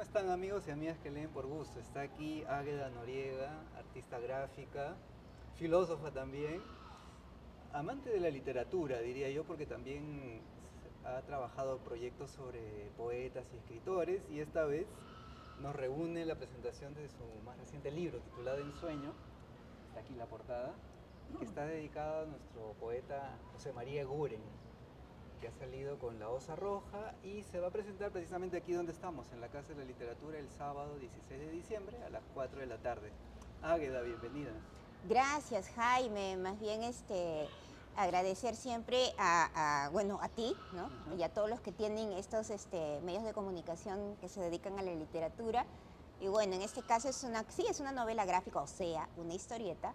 están amigos y amigas que leen por gusto? Está aquí Águeda Noriega, artista gráfica, filósofa también, amante de la literatura, diría yo, porque también ha trabajado proyectos sobre poetas y escritores y esta vez nos reúne la presentación de su más reciente libro titulado Ensueño, está aquí la portada, y que está dedicado a nuestro poeta José María Eguren, que ha salido con La Osa Roja y se va a presentar precisamente aquí donde estamos, en la Casa de la Literatura, el sábado 16 de diciembre a las 4 de la tarde. Águeda, bienvenida. Gracias, Jaime. Más bien agradecer siempre bueno, a ti, ¿no? Ajá. Y a todos los que tienen estos medios de comunicación que se dedican a la literatura. Y bueno, en este caso sí, es una novela gráfica, o sea, una historieta,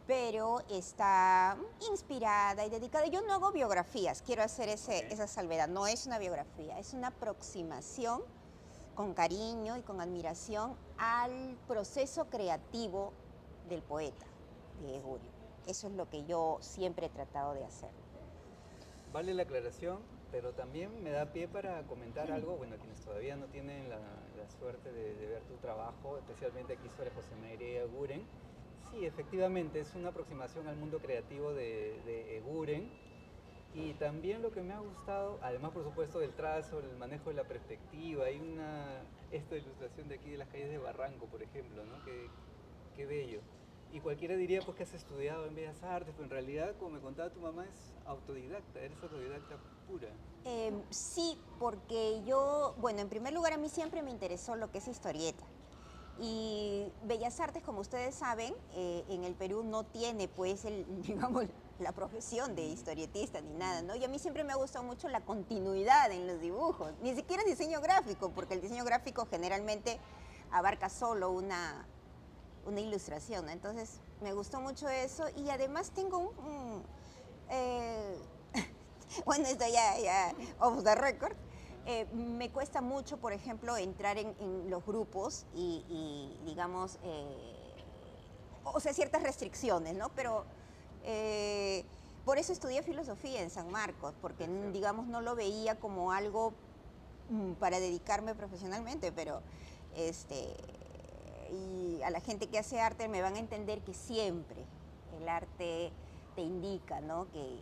pero está inspirada y dedicada. Yo no hago biografías, quiero hacer Ok. esa salvedad. No es una biografía, es una aproximación con cariño y con admiración al proceso creativo del poeta, de Eguren. Eso es lo que yo siempre he tratado de hacer. Vale la aclaración, pero también me da pie para comentar algo, bueno, quienes todavía no tienen la suerte de ver tu trabajo, especialmente aquí sobre José María Eguren. Sí, efectivamente, es una aproximación al mundo creativo de Eguren. Y también lo que me ha gustado, además por supuesto del trazo, el manejo de la perspectiva, hay esta ilustración de aquí de las calles de Barranco, por ejemplo, ¿no? Qué bello. Y cualquiera diría pues que has estudiado en Bellas Artes, pero en realidad, como me contaba tu mamá, es autodidacta, eres autodidacta pura. Sí, porque bueno, en primer lugar a mí siempre me interesó lo que es historieta. Y Bellas Artes, como ustedes saben, en el Perú no tiene pues digamos, la profesión de historietista ni nada, ¿no? Y a mí siempre me ha gustado mucho la continuidad en los dibujos, ni siquiera diseño gráfico, porque el diseño gráfico generalmente abarca solo una ilustración, ¿no? Entonces me gustó mucho eso y además tengo eh, bueno, esto ya off the record. Me cuesta mucho, por ejemplo, entrar en los grupos digamos, o sea, ciertas restricciones, ¿no? Pero por eso estudié filosofía en San Marcos, porque, Es cierto. digamos, no lo veía como algo para dedicarme profesionalmente, pero este, y a la gente que hace arte me van a entender que siempre el arte te indica, ¿no? Que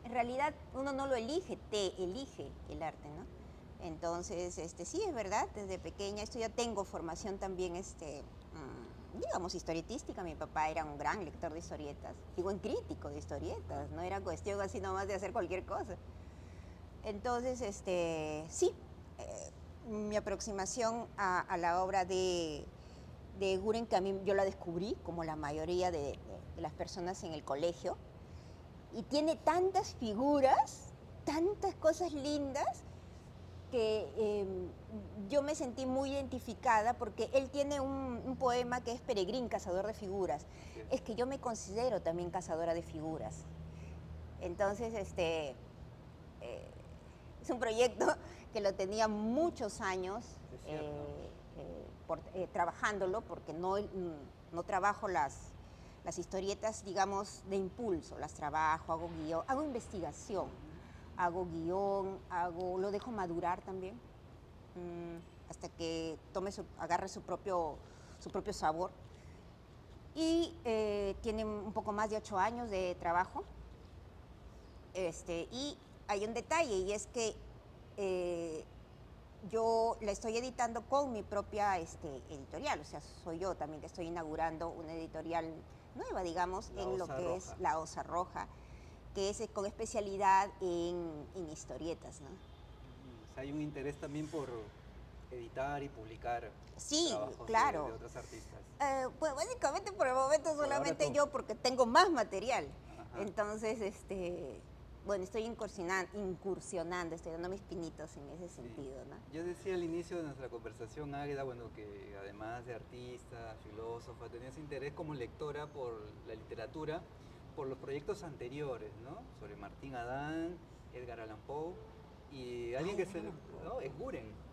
en realidad uno no lo elige, te elige el arte, ¿no? Entonces, sí, es verdad, desde pequeña, esto ya tengo formación también, digamos, historietística. Mi papá era un gran lector de historietas, y buen crítico de Ajá. historietas, no era cuestión así nomás de hacer cualquier cosa. Entonces, sí, mi aproximación a la obra de Guren, que a mí yo la descubrí, como la mayoría de las personas en el colegio, y tiene tantas figuras, tantas cosas lindas, que yo me sentí muy identificada porque él tiene un poema que es Peregrín, cazador de figuras. Así es. Es que yo me considero también cazadora de figuras. Entonces, eh, es un proyecto que lo tenía muchos años Es cierto. trabajándolo, porque no trabajo las historietas, digamos, de impulso, las trabajo, hago guión, hago investigación, hago guión, lo dejo madurar también, hasta que agarre su propio sabor. Y tiene un poco más de 8 años de trabajo. Y hay un detalle, y es que eh, yo la estoy editando con mi propia editorial, o sea, soy yo también que estoy inaugurando una editorial nueva, digamos, La en lo Osa que es Roja. La Osa Roja, que es con especialidad en historietas, ¿no? O sea, hay un interés también por editar y publicar Sí, trabajos de claro. otros artistas. Pues básicamente por el momento Por ahora solamente tú. yo, porque tengo más material. Ajá. Entonces, bueno, estoy incursionando, estoy dando mis pinitos en ese Sí. sentido, ¿no? Yo decía al inicio de nuestra conversación, Águeda, bueno, que además de artista, filósofa, tenías interés como lectora por la literatura, por los proyectos anteriores, ¿no? Sobre Martín Adán, Edgar Allan Poe y alguien Ay, que Edgar se, Allan Poe. ¿no? Es Guren.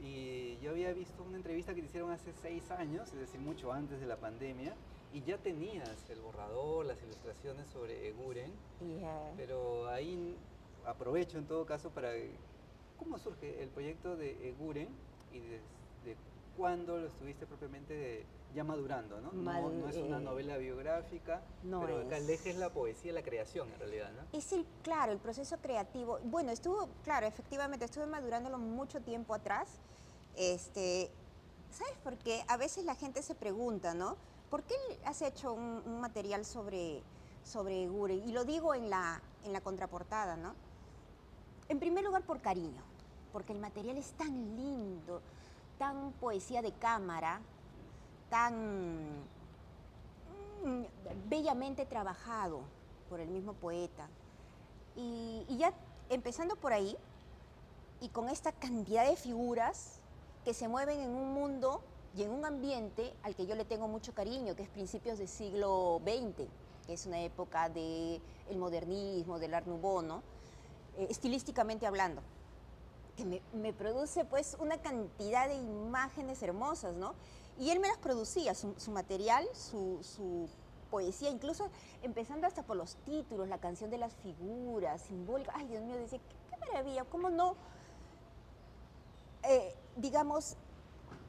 Y yo había visto una entrevista que te hicieron hace 6 años, es decir, mucho antes de la pandemia, y ya tenías el borrador, las ilustraciones sobre Guren, Yeah. pero ahí aprovecho en todo caso para... ¿Cómo surge el proyecto de Eguren y desde cuándo lo estuviste propiamente ya madurando, ¿no? No es una novela biográfica, no pero acá el es. eje es la poesía y la creación en realidad, ¿no? Es claro, el proceso creativo. Bueno, claro, efectivamente, estuve madurándolo mucho tiempo atrás. Este, ¿Sabes por qué? A veces la gente se pregunta, ¿no? ¿Por qué has hecho un material sobre Eguren? Y lo digo en la contraportada, ¿no? En primer lugar, por cariño, porque el material es tan lindo, tan poesía de cámara, tan bellamente trabajado por el mismo poeta. Y ya empezando por ahí, y con esta cantidad de figuras que se mueven en un mundo y en un ambiente al que yo le tengo mucho cariño, que es principios del siglo XX, que es una época del modernismo, del Art Nouveau, ¿no? Estilísticamente hablando, que me produce pues una cantidad de imágenes hermosas, ¿no? Y él me las producía, su material, su poesía, incluso empezando hasta por los títulos, la canción de las figuras, simbólica. Ay, Dios mío, decía, qué maravilla, ¿cómo no, digamos,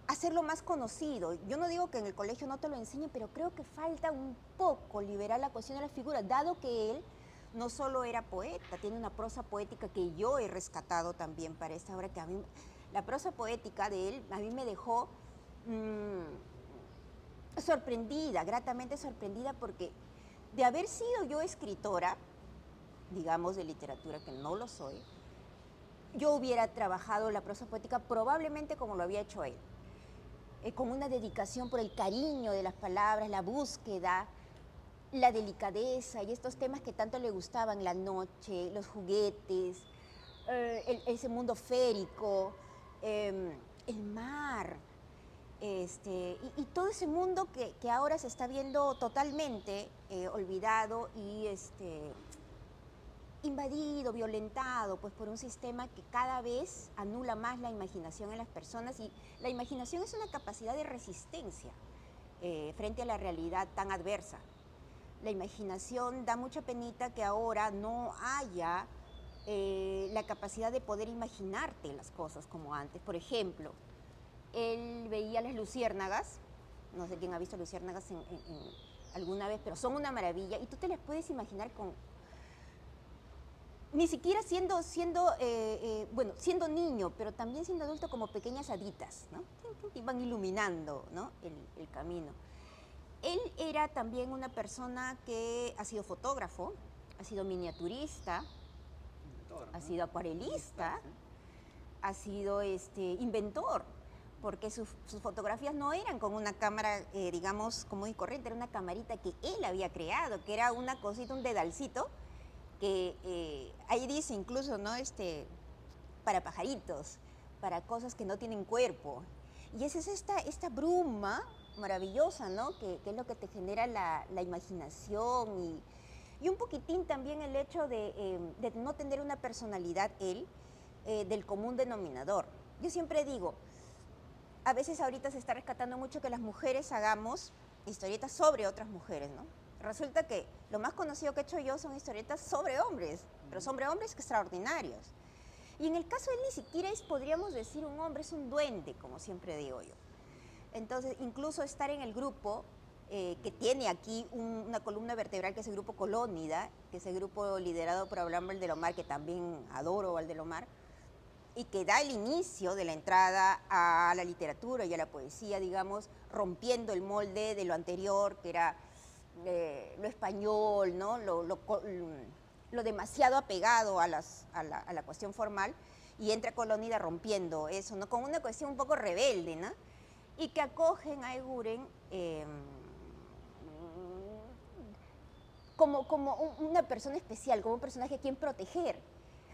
hacerlo más conocido? Yo no digo que en el colegio no te lo enseñen, pero creo que falta un poco liberar la cuestión de las figuras, dado que él no solo era poeta, tiene una prosa poética que yo he rescatado también para esta obra, que a mí, la prosa poética de él, a mí me dejó sorprendida, gratamente sorprendida, porque de haber sido yo escritora, digamos, de literatura, que no lo soy, yo hubiera trabajado la prosa poética probablemente como lo había hecho él, con una dedicación por el cariño de las palabras, la búsqueda, la delicadeza y estos temas que tanto le gustaban, la noche, los juguetes, ese mundo férico, el mar, y todo ese mundo que ahora se está viendo totalmente olvidado y invadido, violentado, pues por un sistema que cada vez anula más la imaginación en las personas, y la imaginación es una capacidad de resistencia frente a la realidad tan adversa. La imaginación, da mucha penita que ahora no haya la capacidad de poder imaginarte las cosas como antes. Por ejemplo, él veía las luciérnagas, no sé quién ha visto luciérnagas alguna vez, pero son una maravilla, y tú te las puedes imaginar con, ni siquiera siendo niño, pero también siendo adulto, como pequeñas haditas, ¿no? Y van iluminando, ¿no?, el camino. Él era también una persona que ha sido fotógrafo, ha sido miniaturista, ha sido acuarelista, ha sido inventor, porque sus fotografías no eran con una cámara, digamos, común y corriente, era una camarita que él había creado, que era una cosita, un dedalcito, que ahí dice incluso, ¿no?, para pajaritos, para cosas que no tienen cuerpo. Y esa es esta bruma maravillosa, ¿no?, que es lo que te genera la imaginación, y un poquitín también el hecho de no tener una personalidad él, del común denominador. Yo siempre digo, a veces ahorita se está rescatando mucho que las mujeres hagamos historietas sobre otras mujeres, ¿no? Resulta que lo más conocido que he hecho yo son historietas sobre hombres, pero sobre hombres extraordinarios. Y en el caso de él ni siquiera es, podríamos decir, un hombre, es un duende, como siempre digo yo. Entonces, incluso estar en el grupo, que tiene aquí una columna vertebral, que es el grupo Colónida, que es el grupo liderado por Abraham Valdelomar, que también adoro Valdelomar, y que da el inicio de la entrada a la literatura y a la poesía, digamos, rompiendo el molde de lo anterior, que era lo español, ¿no?, lo demasiado apegado a la cuestión formal, y entra Colónida rompiendo eso, ¿no?, con una cuestión un poco rebelde, ¿no?, y que acogen a Eguren como una persona especial, como un personaje a quien proteger.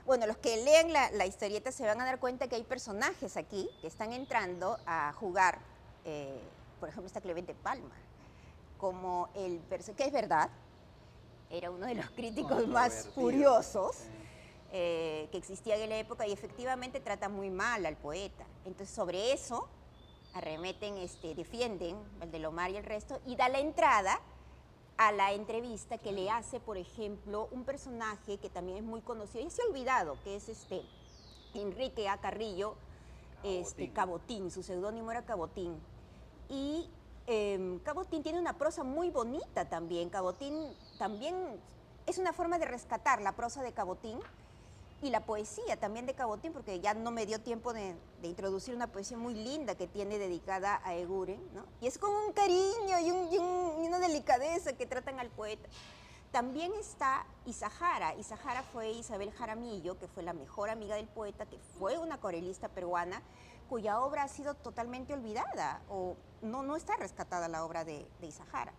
Bueno, los que lean la historieta se van a dar cuenta que hay personajes aquí que están entrando a jugar, por ejemplo, está Clemente Palma, como que es verdad, era uno de los críticos más furiosos que existían en la época, y efectivamente trata muy mal al poeta. Entonces, sobre eso arremeten, defienden Valdelomar y el resto, y da la entrada a la entrevista que le hace, por ejemplo, un personaje que también es muy conocido y se ha olvidado, que es Enrique A. Carrillo, Cabotín, su seudónimo era Cabotín. Y Cabotín tiene una prosa muy bonita también. Cabotín también es una forma de rescatar la prosa de Cabotín y la poesía también de Cabotín, porque ya no me dio tiempo de introducir una poesía muy linda que tiene dedicada a Eguren, ¿no? Y es con un cariño y una delicadeza que tratan al poeta. También está Isahara. Isahara fue Isabel Jaramillo, que fue la mejor amiga del poeta, que fue una corelista peruana, cuya obra ha sido totalmente olvidada, o no está rescatada la obra de Isahara.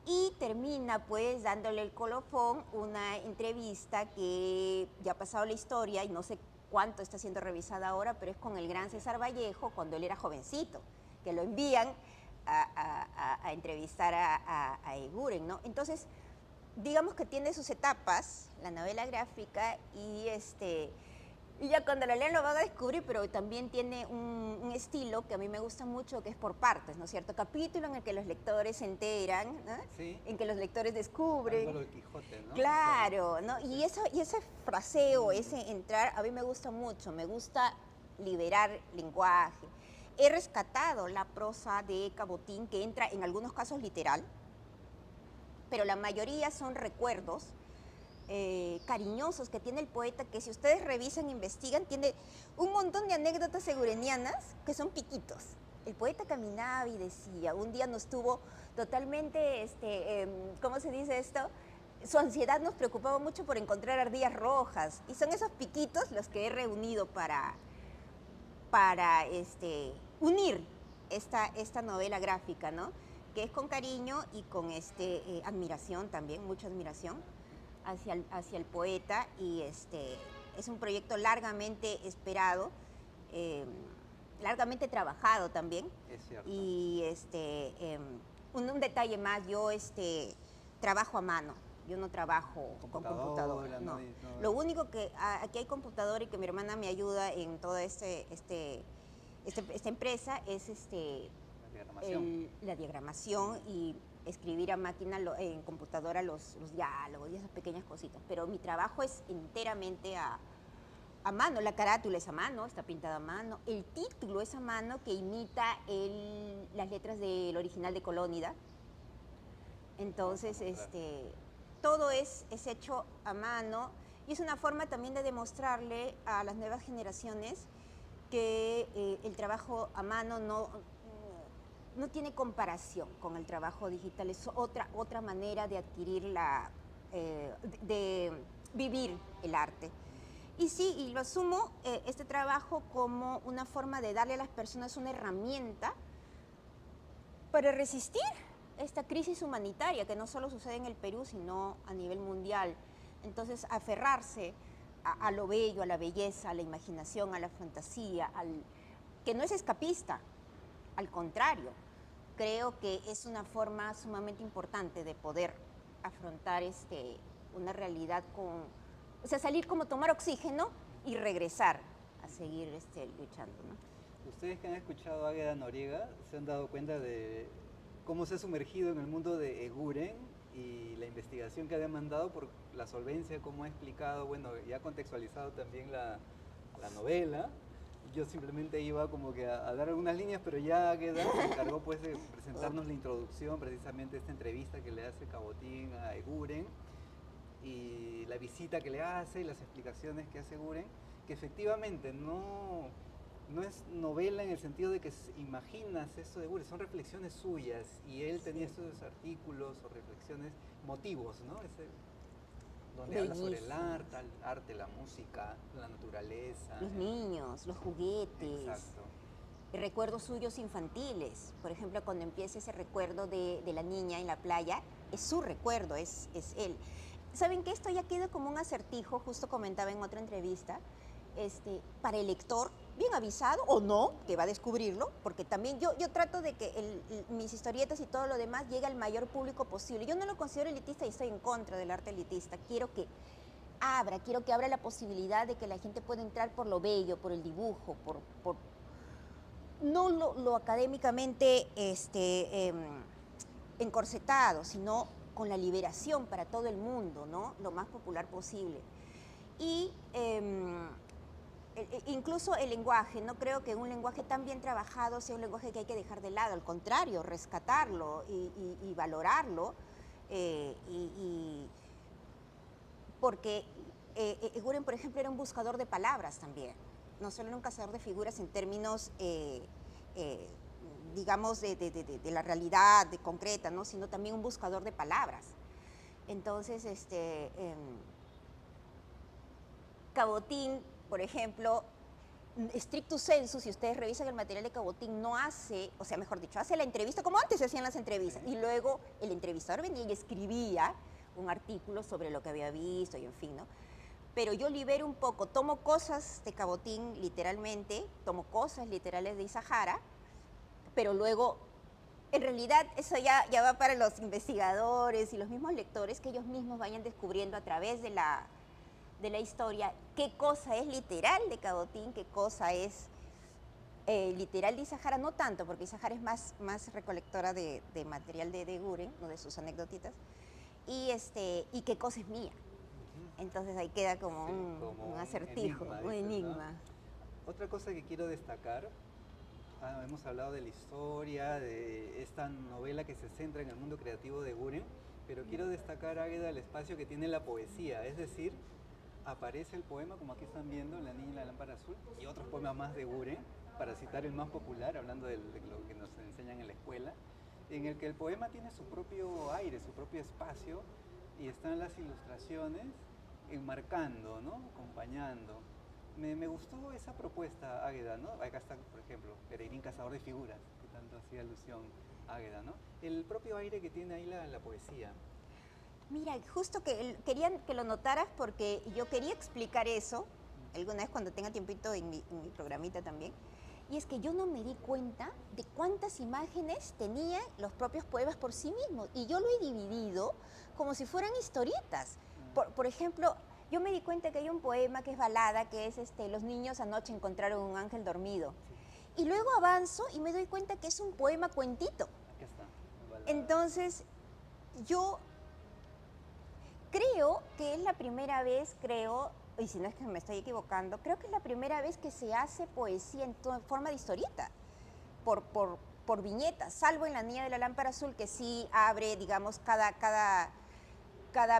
Y termina pues dándole el colofón una entrevista que ya ha pasado la historia y no sé cuánto está siendo revisada ahora, pero es con el gran César Vallejo cuando él era jovencito, que lo envían a entrevistar a Eguren, ¿no? Entonces, digamos que tiene sus etapas, la novela gráfica, y ya cuando la lean lo van a descubrir, pero también tiene un estilo que a mí me gusta mucho, que es por partes, ¿no es cierto? Capítulo en el que los lectores se enteran, ¿no? Sí. En que los lectores descubren. Algo del Quijote, ¿no? Claro, ¿no? Y ese fraseo, ese entrar, a mí me gusta mucho, me gusta liberar lenguaje. He rescatado la prosa de Cabotín, que entra en algunos casos literal, pero la mayoría son recuerdos cariñosos que tiene el poeta, que si ustedes revisan, investigan, tiene un montón de anécdotas segurenianas que son piquitos. El poeta caminaba y decía, un día nos tuvo totalmente, ¿cómo se dice esto? Su ansiedad nos preocupaba mucho por encontrar ardillas rojas, y son esos piquitos los que he reunido para unir esta novela gráfica, ¿no? Que es con cariño y con admiración también, mucha admiración hacia el poeta, y es un proyecto largamente esperado, largamente trabajado también. Es cierto. Y un detalle más, yo trabajo a mano. Yo no trabajo con computadora, no. Lo único que aquí hay computadora y que mi hermana me ayuda en toda esta empresa es la diagramación y escribir a máquina, en computadora los diálogos y esas pequeñas cositas. Pero mi trabajo es enteramente a mano. La carátula es a mano, está pintada a mano. El título es a mano, que imita las letras del original de Colónida. Entonces, todo es hecho a mano, y es una forma también de demostrarle a las nuevas generaciones que el trabajo a mano no tiene comparación con el trabajo digital, es otra manera de adquirir de vivir el arte. Y sí, y lo asumo este trabajo como una forma de darle a las personas una herramienta para resistir esta crisis humanitaria que no solo sucede en el Perú, sino a nivel mundial. Entonces, aferrarse a lo bello, a la belleza, a la imaginación, a la fantasía, que no es escapista, al contrario, creo que es una forma sumamente importante de poder afrontar una realidad o sea, salir como tomar oxígeno y regresar a seguir luchando, ¿no? Ustedes que han escuchado a Águeda Noriega se han dado cuenta de cómo se ha sumergido en el mundo de Eguren y la investigación que ha demandado por la solvencia, cómo ha explicado, bueno, ya ha contextualizado también la novela. Yo simplemente iba como que a dar algunas líneas, pero ya Águeda se encargó pues de presentarnos la introducción, precisamente esta entrevista que le hace Cabotín a Eguren, y la visita que le hace y las explicaciones que hace Eguren, que efectivamente no es novela en el sentido de que imaginas eso de Eguren, son reflexiones suyas, y él tenía estos artículos o reflexiones, motivos, ¿no? Donde habla sobre el arte, la música, la naturaleza. Los niños, los juguetes. Exacto. Recuerdos suyos infantiles. Por ejemplo, cuando empieza ese recuerdo de la niña en la playa, es su recuerdo, es él. ¿Saben qué? Esto ya queda como un acertijo, justo comentaba en otra entrevista, para el lector, bien avisado o no, que va a descubrirlo, porque también yo trato de que mis historietas y todo lo demás llegue al mayor público posible. Yo no lo considero elitista y estoy en contra del arte elitista. Quiero que abra la posibilidad de que la gente pueda entrar por lo bello, por el dibujo, por no lo académicamente encorsetado, sino con la liberación para todo el mundo, ¿no? Lo más popular posible. Y incluso el lenguaje, no creo que un lenguaje tan bien trabajado sea un lenguaje que hay que dejar de lado, al contrario, rescatarlo y valorarlo, porque Eguren, por ejemplo, era un buscador de palabras también, no solo era un cazador de figuras en términos, digamos, de la realidad de concreta, ¿no? Sino también un buscador de palabras. Entonces, Cabotín, por ejemplo, stricto sensu, si ustedes revisan el material de Cabotín, no hace, o sea, mejor dicho, hace la entrevista como antes se hacían las entrevistas, y luego el entrevistador venía y escribía un artículo sobre lo que había visto y en fin, ¿no? Pero yo libero un poco, tomo cosas de Cabotín literalmente, tomo cosas literales de Isahara, pero luego, en realidad, eso ya va para los investigadores y los mismos lectores, que ellos mismos vayan descubriendo a través de la historia qué cosa es literal de Cabotín, qué cosa es literal de Isahara, no tanto, porque Isahara es más recolectora de material de Eguren, ¿no? De sus anécdotitas, y qué cosa es mía. Entonces ahí queda como, Sí, un acertijo, enigma, un dices, enigma. ¿no? Otra cosa que quiero destacar, hemos hablado de la historia, de esta novela que se centra en el mundo creativo de Eguren, pero quiero destacar, Águeda, el espacio que tiene la poesía, es decir, aparece el poema, como aquí están viendo, La niña y la lámpara azul, y otros poemas más de Eguren, para citar el más popular, hablando de lo que nos enseñan en la escuela, en el que el poema tiene su propio aire, su propio espacio, y están las ilustraciones enmarcando, ¿no? Acompañando. Me gustó esa propuesta, Águeda, ¿no? Acá está, por ejemplo, Peregrín Cazador de Figuras, que tanto hacía alusión Águeda, ¿no? El propio aire que tiene ahí la poesía. Mira, justo que querían que lo notaras porque yo quería explicar eso, alguna vez cuando tenga tiempito en mi programita también, y es que yo no me di cuenta de cuántas imágenes tenían los propios poemas por sí mismos, y yo lo he dividido como si fueran historietas. Por ejemplo, yo me di cuenta que hay un poema que es balada, que es Los niños anoche encontraron un ángel dormido. Y luego avanzo y me doy cuenta que es un poema cuentito. Aquí está, balada. Entonces, yo creo que es la primera vez, y si no es que me estoy equivocando, creo que es la primera vez que se hace poesía en forma de historieta, por viñetas, salvo en La niña de la lámpara azul, que sí abre, digamos, cada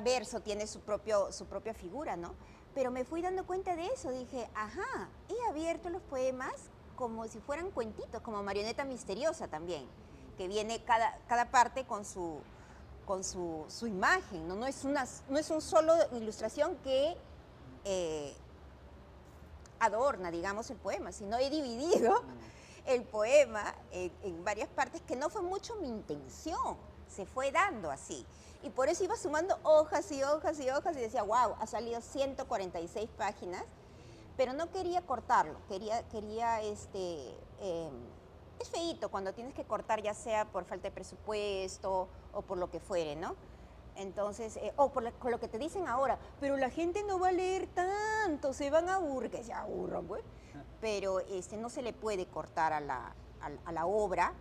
verso tiene su propia figura, ¿no? Pero me fui dando cuenta de eso, dije, ajá, he abierto los poemas como si fueran cuentitos, como Marioneta Misteriosa también, que viene cada parte con su imagen, ¿no? No es un solo ilustración que adorna, digamos, el poema, sino he dividido el poema en varias partes, que no fue mucho mi intención, se fue dando así. Y por eso iba sumando hojas y hojas y hojas y decía, wow, ha salido 146 páginas, pero no quería cortarlo, es feíto cuando tienes que cortar, ya sea por falta de presupuesto o por lo que fuere, ¿no? Entonces, con lo que te dicen ahora, pero la gente no va a leer tanto, se van a aburrir, que se aburran, pues. Pero no se le puede cortar a la obra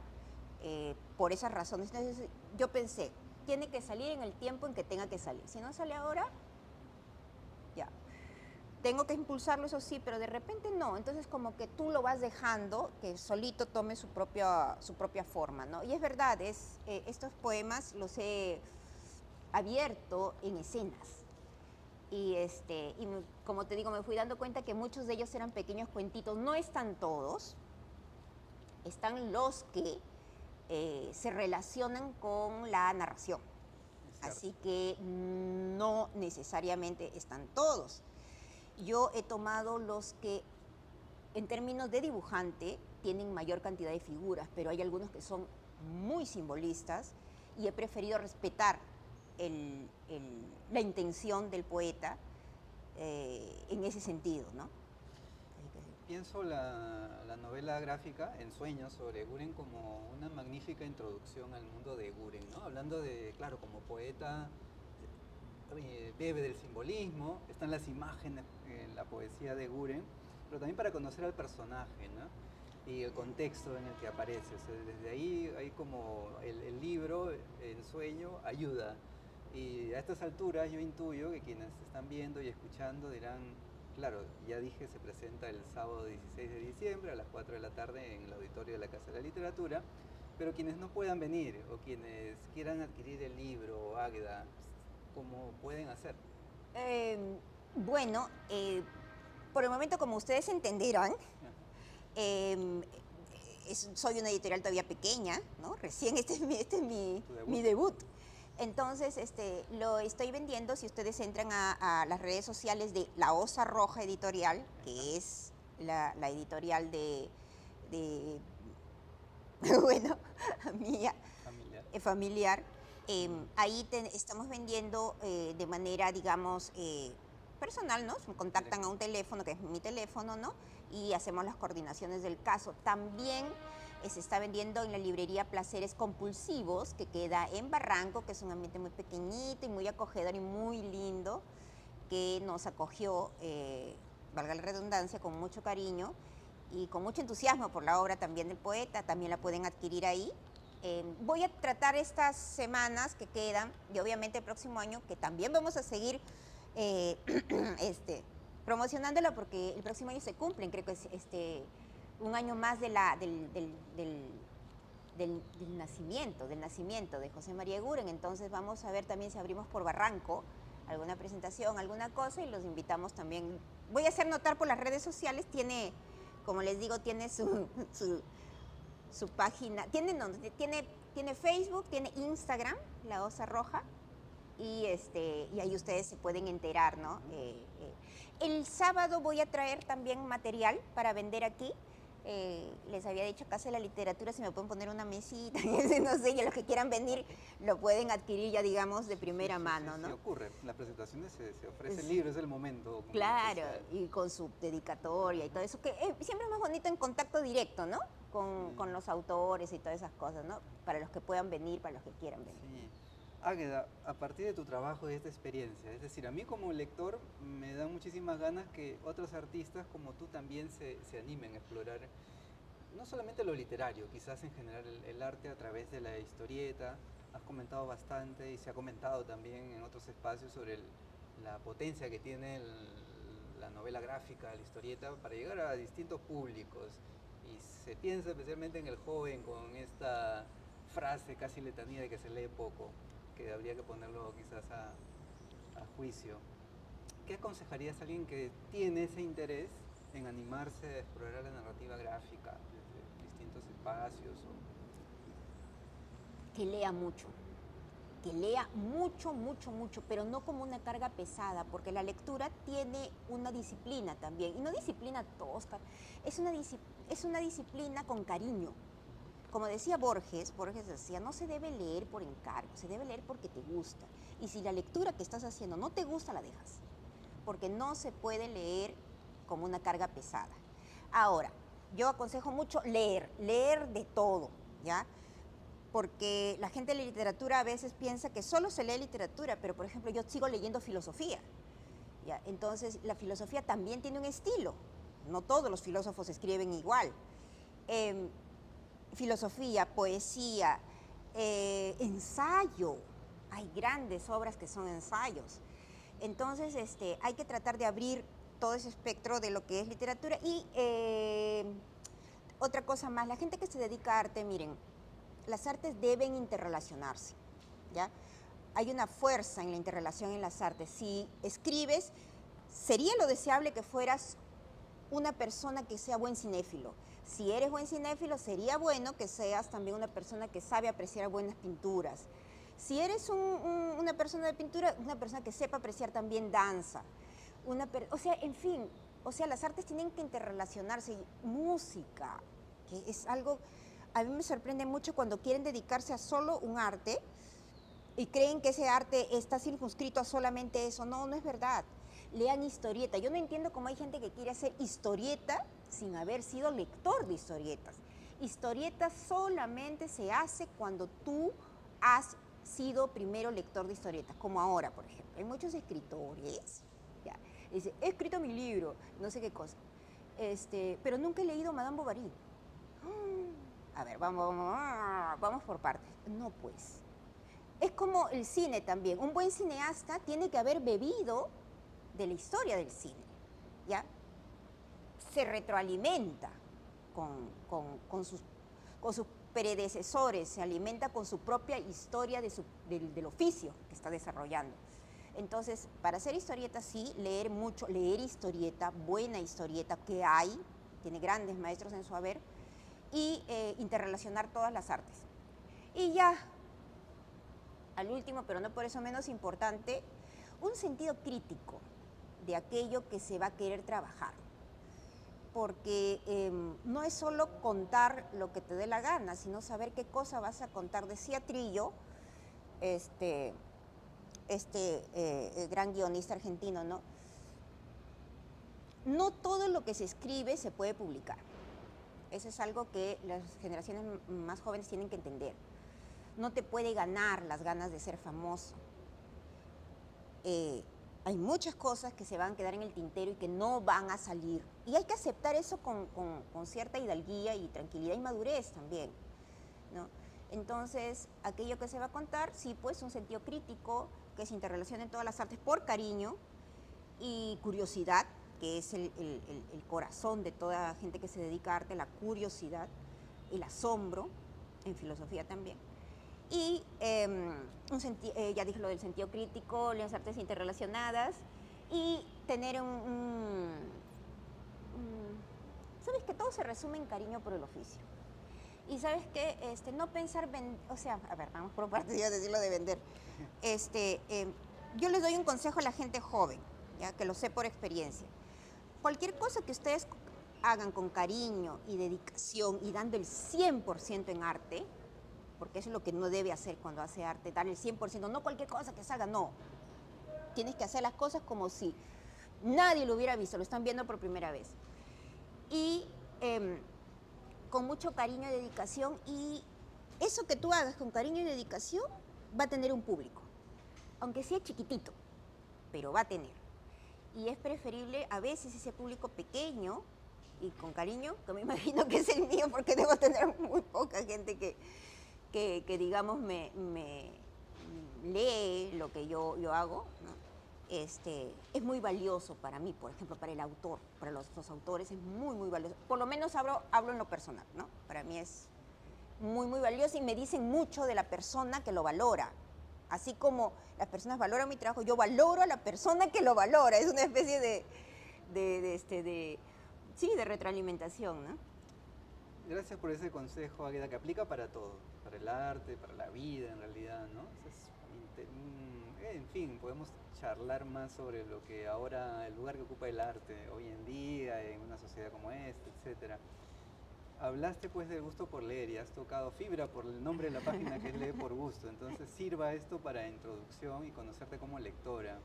por esas razones. Entonces, yo pensé, tiene que salir en el tiempo en que tenga que salir. Si no sale ahora, ya. Tengo que impulsarlo, eso sí, pero de repente no. Entonces, como que tú lo vas dejando, que solito tome su propia forma, ¿no? Y es verdad, estos poemas los he abierto en escenas. Y como te digo, me fui dando cuenta que muchos de ellos eran pequeños cuentitos. No están todos, están los que se relacionan con la narración. Así que no necesariamente están todos. Yo he tomado los que, en términos de dibujante, tienen mayor cantidad de figuras, pero hay algunos que son muy simbolistas y he preferido respetar la intención del poeta en ese sentido, ¿no? Pienso la novela gráfica En sueños sobre Eguren como una magnífica introducción al mundo de Eguren, ¿no? Hablando de, claro, como poeta, bebe del simbolismo, están las imágenes en la poesía de Eguren, pero también para conocer al personaje, ¿no? Y el contexto en el que aparece. O sea, desde ahí hay como el libro, En sueño, ayuda. Y a estas alturas yo intuyo que quienes están viendo y escuchando dirán, claro, ya dije, se presenta el sábado 16 de diciembre a las 4 de la tarde en el auditorio de la Casa de la Literatura, pero quienes no puedan venir o quienes quieran adquirir el libro, Águeda, ¿cómo pueden hacer? Eh, bueno, por el momento, como ustedes entenderán, eh, soy una editorial todavía pequeña, ¿no? Recién este es mi debut. Entonces, lo estoy vendiendo si ustedes entran a las redes sociales de La Osa Roja Editorial, que es la editorial de bueno, mía, Familiar. familiar. Ahí estamos vendiendo de manera, digamos, personal, ¿no? Me contactan a un teléfono, que es mi teléfono, ¿no? Y hacemos las coordinaciones del caso. También se está vendiendo en la librería Placeres Compulsivos, que queda en Barranco, que es un ambiente muy pequeñito y muy acogedor y muy lindo, que nos acogió, valga la redundancia, con mucho cariño y con mucho entusiasmo por la obra también del poeta. También la pueden adquirir ahí. Voy a tratar estas semanas que quedan y obviamente el próximo año, que también vamos a seguir promocionándola, porque el próximo año se cumplen, creo que es un año más del nacimiento de José María Eguren. Entonces vamos a ver también si abrimos por Barranco alguna presentación, alguna cosa, y los invitamos también. Voy a hacer notar por las redes sociales, tiene, como les digo, tiene su página, tiene Facebook, tiene Instagram, La Osa Roja, y ahí ustedes se pueden enterar, ¿no? El sábado voy a traer también material para vender aquí. Les había dicho Casa de la Literatura si me pueden poner una mesita, no sé, y los que quieran venir lo pueden adquirir ya, digamos, de primera mano, ¿no? Sí ocurre, en las presentaciones se ofrece el libro, es el momento. Claro, y con su dedicatoria y todo eso, que siempre es más bonito en contacto directo, ¿no? Con los autores y todas esas cosas, ¿no? Para los que puedan venir, para los que quieran venir. Sí. Águeda, a partir de tu trabajo y de esta experiencia, es decir, a mí como lector me da muchísimas ganas que otros artistas como tú también se animen a explorar no solamente lo literario, quizás en general el arte a través de la historieta. Has comentado bastante y se ha comentado también en otros espacios sobre la potencia que tiene la novela gráfica, la historieta, para llegar a distintos públicos. Y se piensa especialmente en el joven con esta frase casi letanía de que se lee poco, que habría que ponerlo quizás a juicio. ¿Qué aconsejarías a alguien que tiene ese interés en animarse a explorar la narrativa gráfica desde distintos espacios? Que lea mucho, mucho, pero no como una carga pesada, porque la lectura tiene una disciplina también, y no disciplina tosca, es una disciplina con cariño. Como decía Borges decía, no se debe leer por encargo, se debe leer porque te gusta. Y si la lectura que estás haciendo no te gusta, la dejas, porque no se puede leer como una carga pesada. Ahora, yo aconsejo mucho leer de todo, ¿ya? Porque la gente de la literatura a veces piensa que solo se lee literatura, pero por ejemplo yo sigo leyendo filosofía, ¿ya? Entonces la filosofía también tiene un estilo, no todos los filósofos escriben igual. Filosofía, poesía, ensayo, hay grandes obras que son ensayos. Entonces hay que tratar de abrir todo ese espectro de lo que es literatura. Y otra cosa más, la gente que se dedica a arte, miren, las artes deben interrelacionarse, ¿ya? Hay una fuerza en la interrelación en las artes. Si escribes, sería lo deseable que fueras una persona que sea buen cinéfilo. Si eres buen cinéfilo, sería bueno que seas también una persona que sabe apreciar buenas pinturas. Si eres una persona de pintura, una persona que sepa apreciar también danza. O sea, en fin, o sea, las artes tienen que interrelacionarse. Música, que es algo, a mí me sorprende mucho cuando quieren dedicarse a solo un arte y creen que ese arte está circunscrito a solamente eso. No, no es verdad. Lean historieta. Yo no entiendo cómo hay gente que quiere hacer historieta sin haber sido lector de historietas. Historieta solamente se hace cuando tú has sido primero lector de historietas, como ahora, por ejemplo. Hay muchos escritores, ya, dice, he escrito mi libro, no sé qué cosa, pero nunca he leído Madame Bovary. A ver, vamos por partes. No, pues. Es como el cine también. Un buen cineasta tiene que haber bebido de la historia del cine, ¿ya? Se retroalimenta con sus predecesores, se alimenta con su propia historia del oficio que está desarrollando. Entonces, para hacer historieta sí, leer mucho, leer historieta, buena historieta que hay, tiene grandes maestros en su haber, y interrelacionar todas las artes. Y ya, al último, pero no por eso menos importante, un sentido crítico de aquello que se va a querer trabajar. Porque no es solo contar lo que te dé la gana, sino saber qué cosa vas a contar. Decía Trillo, gran guionista argentino, ¿no? No todo lo que se escribe se puede publicar. Eso es algo que las generaciones más jóvenes tienen que entender. No te puede ganar las ganas de ser famoso. Hay muchas cosas que se van a quedar en el tintero y que no van a salir. Y hay que aceptar eso con cierta hidalguía y tranquilidad y madurez también, ¿no? Entonces, aquello que se va a contar, sí, pues un sentido crítico, que se interrelaciona en todas las artes por cariño y curiosidad, que es el corazón de toda gente que se dedica a arte, la curiosidad, el asombro, en filosofía también. Y ya dije lo del sentido crítico, las artes interrelacionadas y tener ¿sabes que todo se resume en cariño por el oficio? Y ¿sabes qué? No pensar, o sea, a ver, vamos por parte de decirlo de vender. Yo les doy un consejo a la gente joven, ya que lo sé por experiencia. Cualquier cosa que ustedes hagan con cariño y dedicación y dando el 100% en arte, porque eso es lo que no debe hacer cuando hace arte, dar el 100%, no cualquier cosa que se haga, no. Tienes que hacer las cosas como si nadie lo hubiera visto, lo están viendo por primera vez. Y con mucho cariño y dedicación, y eso que tú hagas con cariño y dedicación va a tener un público, aunque sea chiquitito, pero va a tener. Y es preferible a veces ese público pequeño y con cariño, que me imagino que es el mío, porque debo tener muy poca gente que digamos, me lee lo que yo hago, ¿no? Es muy valioso para mí, por ejemplo, para el autor, para los autores es muy, muy valioso. Por lo menos hablo en lo personal, ¿no? Para mí es muy, muy valioso y me dicen mucho de la persona que lo valora. Así como las personas valoran mi trabajo, yo valoro a la persona que lo valora. Es una especie de retroalimentación, ¿no? Gracias por ese consejo, Águeda, que aplica para todo, para el arte, para la vida en realidad, ¿no? En fin, podemos charlar más sobre lo que ahora, el lugar que ocupa el arte hoy en día, en una sociedad como esta, etcétera. Hablaste pues del gusto por leer y has tocado fibra por el nombre de la página que es Lee por Gusto, entonces sirva esto para introducción y conocerte como lectora.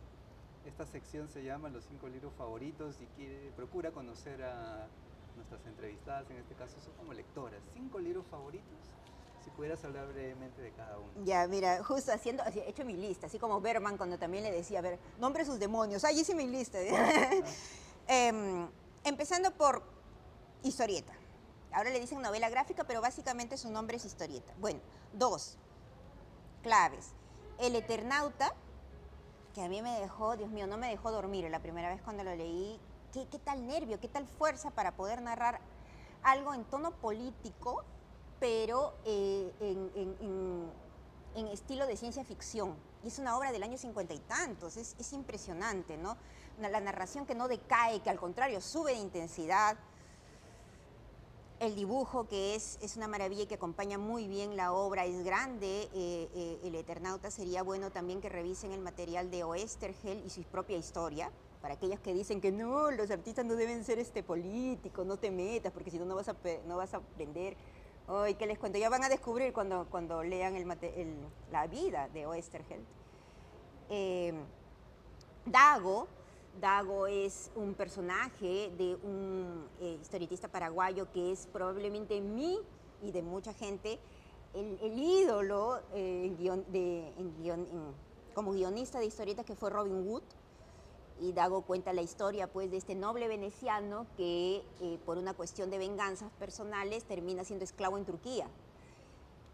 Esta sección se llama Los 5 libros favoritos y procura conocer a nuestras entrevistadas, en este caso son como lectoras. 5 libros favoritos, si pudieras hablar brevemente de cada uno. Ya, mira, justo he hecho mi lista, así como Berman cuando también le decía, a ver, nombre sus demonios, ahí hice mi lista. Empezando por historieta. Ahora le dicen novela gráfica, pero básicamente su nombre es historieta. Bueno, 2 claves. El Eternauta, que a mí me dejó, Dios mío, no me dejó dormir la primera vez cuando lo leí. ¿Qué tal nervio, qué tal fuerza para poder narrar algo en tono político, pero en estilo de ciencia ficción? Y es una obra del año 50 y tantos, es impresionante, ¿no? La narración que no decae, que al contrario sube de intensidad. El dibujo, que es una maravilla y que acompaña muy bien la obra, es grande. El Eternauta sería bueno también que revisen el material de Oesterheld y su propia historia. Para aquellos que dicen que no, los artistas no deben ser políticos, no te metas, porque si no, no vas a vender. Ay, ¿qué les cuento? Ya van a descubrir cuando lean la vida de Oesterheld. Dago es un personaje de un historietista paraguayo que es probablemente mí y de mucha gente el ídolo como guionista de historietas, que fue Robin Hood. Y Dago cuenta la historia pues de este noble veneciano que por una cuestión de venganzas personales termina siendo esclavo en Turquía.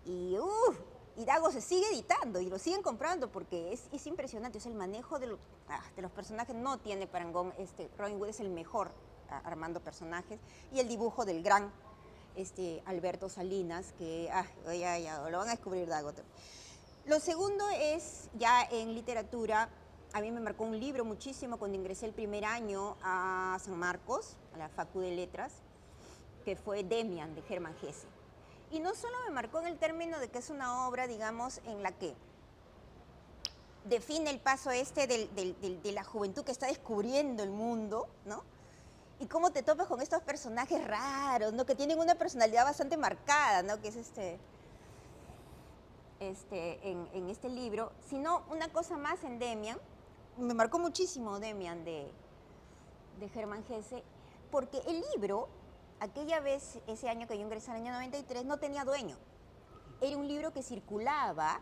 Y Y Dago se sigue editando y lo siguen comprando porque es impresionante. Es el manejo de los personajes, no tiene parangón. Robin Wood es el mejor armando personajes. Y el dibujo del gran Alberto Salinas, que ya, lo van a descubrir Dago. Lo segundo es, ya en literatura, a mí me marcó un libro muchísimo cuando ingresé el primer año a San Marcos, a la Facu de Letras, que fue Demian, de Hermann Hesse. Y no solo me marcó en el término de que es una obra, digamos, en la que define el paso de la juventud que está descubriendo el mundo, ¿no? Y cómo te topas con estos personajes raros, ¿no? Que tienen una personalidad bastante marcada, ¿no? Que es en este libro. Sino una cosa más en Demian, me marcó muchísimo Demian de Hermann Hesse, porque el libro, aquella vez, ese año que yo ingresé, en el año 93, no tenía dueño. Era un libro que circulaba,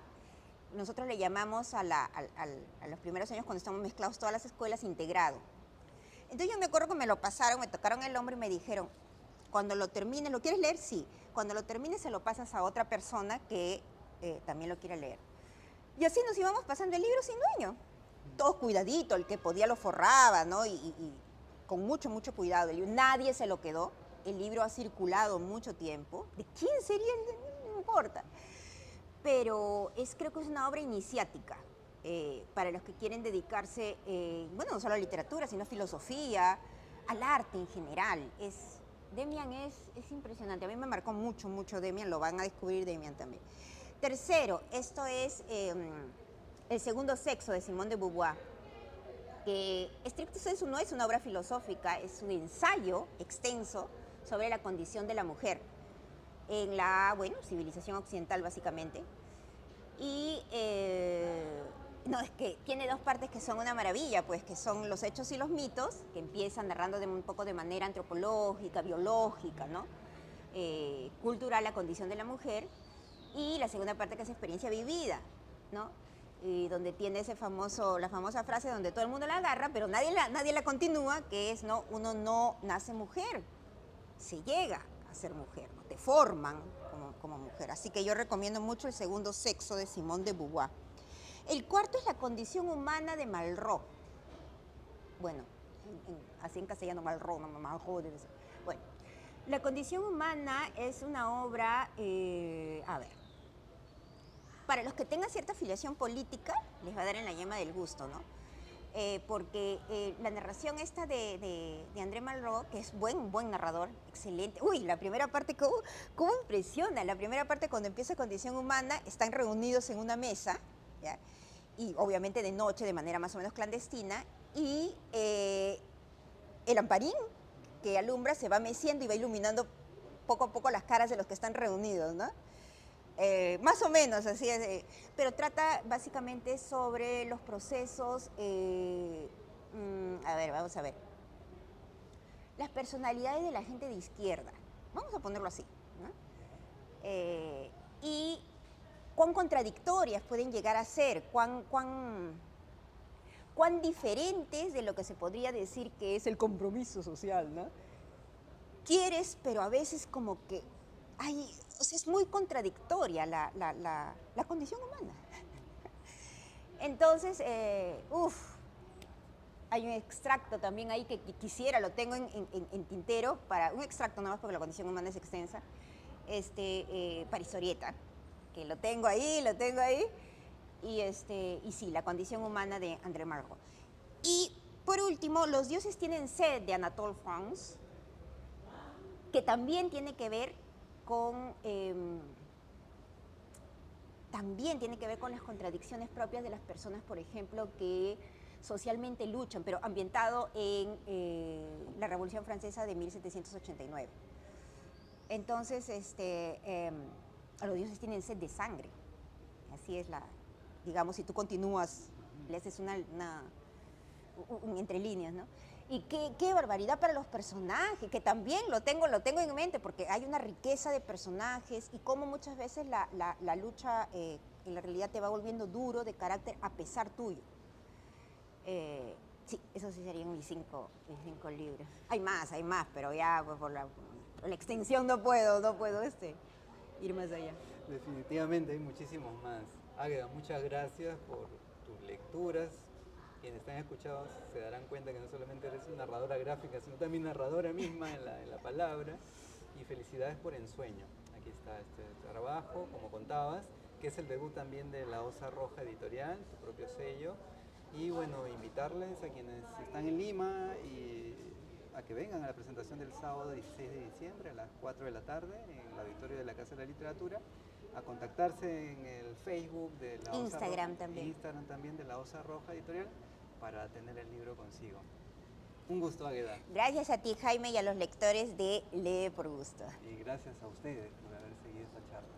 nosotros le llamamos a los primeros años cuando estamos mezclados todas las escuelas, integrado. Entonces yo me acuerdo que me lo pasaron, me tocaron el hombro y me dijeron, cuando lo termines, ¿lo quieres leer? Sí. Cuando lo termines se lo pasas a otra persona que también lo quiere leer. Y así nos íbamos pasando el libro sin dueño. Todos cuidadito, el que podía lo forraba, ¿no? Y con mucho, mucho cuidado. Nadie se lo quedó. El libro ha circulado mucho tiempo. ¿De quién sería? No importa. Pero creo que es una obra iniciática para los que quieren dedicarse, bueno, no solo a la literatura, sino a filosofía, al arte en general. Demian es impresionante. A mí me marcó mucho, mucho Demian. Lo van a descubrir Demian también. Tercero, esto es El segundo sexo de Simone de Beauvoir, que estricto sensu no es una obra filosófica, es un ensayo extenso sobre la condición de la mujer en la, civilización occidental básicamente. Y no, es que tiene dos partes que son una maravilla, pues, que son los hechos y los mitos, que empiezan narrando un poco de manera antropológica, biológica, ¿no? Cultural, la condición de la mujer, y la segunda parte que es experiencia vivida, ¿no? Y donde tiene la famosa frase donde todo el mundo la agarra, pero nadie la continúa, que es, ¿no? Uno no nace mujer, se llega a ser mujer, ¿no? Te forman como mujer. Así que yo recomiendo mucho El segundo sexo de Simone de Beauvoir. El cuarto es La condición humana de Malraux. Bueno, así en castellano Malraux, no Malraux debe ser. Bueno, La condición humana es una obra, para los que tengan cierta afiliación política, les va a dar en la yema del gusto, ¿no? Porque la narración esta de André Malraux, que es buen narrador, excelente. Uy, la primera parte, ¿cómo impresiona? La primera parte, cuando empieza Condición Humana, están reunidos en una mesa, ¿ya? Y obviamente de noche, de manera más o menos clandestina, y el lamparín que alumbra se va meciendo y va iluminando poco a poco las caras de los que están reunidos, ¿no? Más o menos, así es. Pero trata básicamente sobre los procesos, vamos a ver. Las personalidades de la gente de izquierda, vamos a ponerlo así, ¿no? Y cuán contradictorias pueden llegar a ser, cuán diferentes de lo que se podría decir que es el compromiso social, ¿no? Quieres, pero a veces como que es muy contradictoria la condición humana. Entonces, hay un extracto también ahí que quisiera, lo tengo en tintero, para un extracto nada más porque la condición humana es extensa, para historieta, que lo tengo ahí, y sí, La condición humana de André Malraux. Y por último, Los dioses tienen sed de Anatole France, que también tiene que ver con las contradicciones propias de las personas, por ejemplo, que socialmente luchan, pero ambientado en la Revolución Francesa de 1789. Entonces, los dioses tienen sed de sangre. Así es digamos, si tú continúas, le haces un entre líneas, ¿no? Y qué barbaridad para los personajes, que también lo tengo en mente, porque hay una riqueza de personajes y cómo muchas veces la lucha en la realidad te va volviendo duro de carácter a pesar tuyo. Sí, esos sí serían mis cinco libros. Hay más, pero ya pues, por la extensión no puedo. ir más allá. Definitivamente hay muchísimos más. Águeda, muchas gracias por tus lecturas. Quienes te han escuchado se darán cuenta que no solamente eres una narradora gráfica, sino también narradora misma en la palabra. Y felicidades por Ensueño. Aquí está este trabajo, como contabas, que es el debut también de La Osa Roja Editorial, tu propio sello. Y bueno, invitarles a quienes están en Lima y a que vengan a la presentación del sábado 16 de diciembre a las 4 de la tarde en el auditorio de la Casa de la Literatura, a contactarse en el Facebook de la Instagram también. Instagram también de La Osa Roja Editorial para tener el libro consigo. Un gusto, Águeda. Gracias a ti, Jaime, y a los lectores de Lee por Gusto. Y gracias a ustedes por haber seguido esta charla.